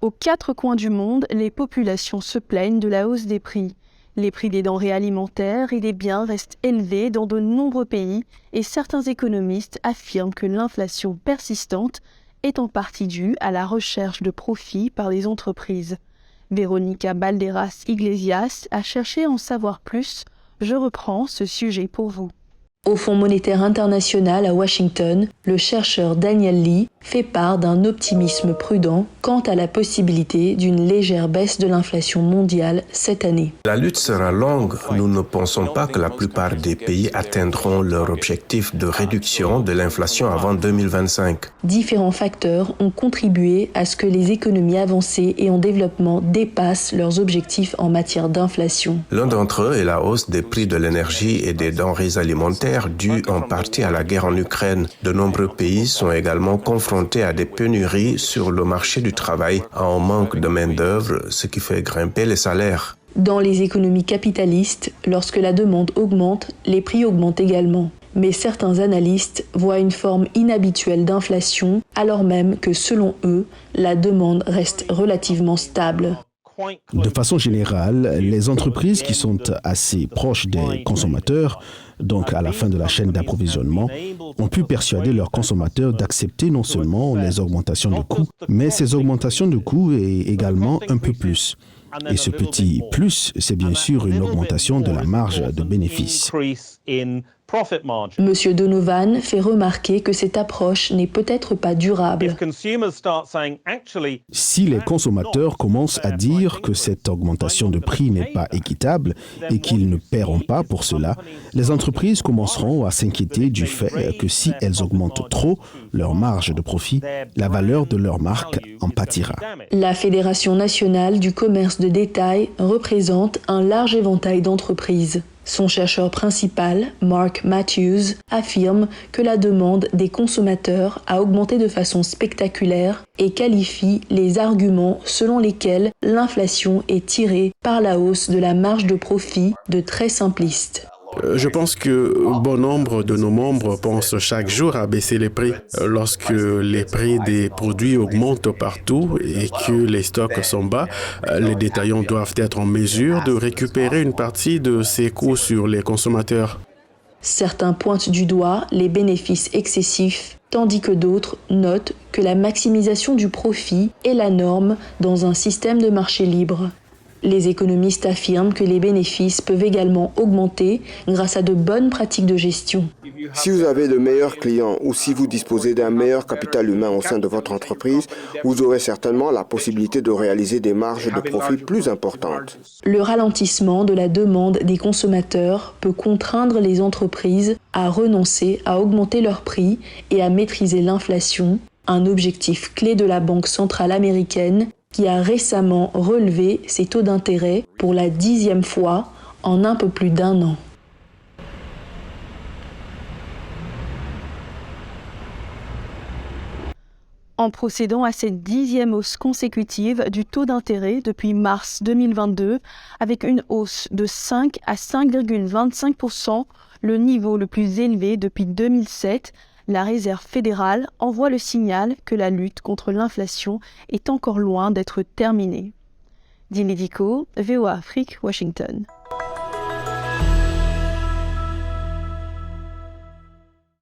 Aux quatre coins du monde, les populations se plaignent de la hausse des prix. Les prix des denrées alimentaires et des biens restent élevés dans de nombreux pays et certains économistes affirment que l'inflation persistante est en partie due à la recherche de profits par les entreprises. Verónica Balderas Iglesias a cherché à en savoir plus. Je reprends ce sujet pour vous. Au Fonds monétaire international à Washington, le chercheur Daniel Lee fait part d'un optimisme prudent quant à la possibilité d'une légère baisse de l'inflation mondiale cette année. La lutte sera longue. Nous ne pensons pas que la plupart des pays atteindront leur objectif de réduction de l'inflation avant 2025. Différents facteurs ont contribué à ce que les économies avancées et en développement dépassent leurs objectifs en matière d'inflation. L'un d'entre eux est la hausse des prix de l'énergie et des denrées alimentaires due en partie à la guerre en Ukraine. De nombreux pays sont également confrontés à des pénuries sur le marché du travail, en manque de main-d'œuvre, ce qui fait grimper les salaires. Dans les économies capitalistes, lorsque la demande augmente, les prix augmentent également. Mais certains analystes voient une forme inhabituelle d'inflation, alors même que, selon eux, la demande reste relativement stable. De façon générale, les entreprises qui sont assez proches des consommateurs, donc à la fin de la chaîne d'approvisionnement, ont pu persuader leurs consommateurs d'accepter non seulement les augmentations de coûts, mais ces augmentations de coûts et également un peu plus. Et ce petit plus, c'est bien sûr une augmentation de la marge de bénéfice. Monsieur Donovan fait remarquer que cette approche n'est peut-être pas durable. Si les consommateurs commencent à dire que cette augmentation de prix n'est pas équitable et qu'ils ne paieront pas pour cela, les entreprises commenceront à s'inquiéter du fait que si elles augmentent trop leur marge de profit, la valeur de leur marque en pâtira. La Fédération nationale du commerce de détail représente un large éventail d'entreprises. Son chercheur principal, Mark Matthews, affirme que la demande des consommateurs a augmenté de façon spectaculaire et qualifie les arguments selon lesquels l'inflation est tirée par la hausse de la marge de profit de très simplistes. Je pense que bon nombre de nos membres pensent chaque jour à baisser les prix. Lorsque les prix des produits augmentent partout et que les stocks sont bas, les détaillants doivent être en mesure de récupérer une partie de ces coûts sur les consommateurs. Certains pointent du doigt les bénéfices excessifs, tandis que d'autres notent que la maximisation du profit est la norme dans un système de marché libre. Les économistes affirment que les bénéfices peuvent également augmenter grâce à de bonnes pratiques de gestion. Si vous avez de meilleurs clients ou si vous disposez d'un meilleur capital humain au sein de votre entreprise, vous aurez certainement la possibilité de réaliser des marges de profit plus importantes. Le ralentissement de la demande des consommateurs peut contraindre les entreprises à renoncer à augmenter leurs prix et à maîtriser l'inflation, un objectif clé de la Banque centrale américaine qui a récemment relevé ses taux d'intérêt pour la 10e fois en un peu plus d'un an. En procédant à cette 10e hausse consécutive du taux d'intérêt depuis mars 2022, avec une hausse de 5 à 5,25%, le niveau le plus élevé depuis 2007, la Réserve fédérale envoie le signal que la lutte contre l'inflation est encore loin d'être terminée. Dili Diko, VOA Afrique, Washington.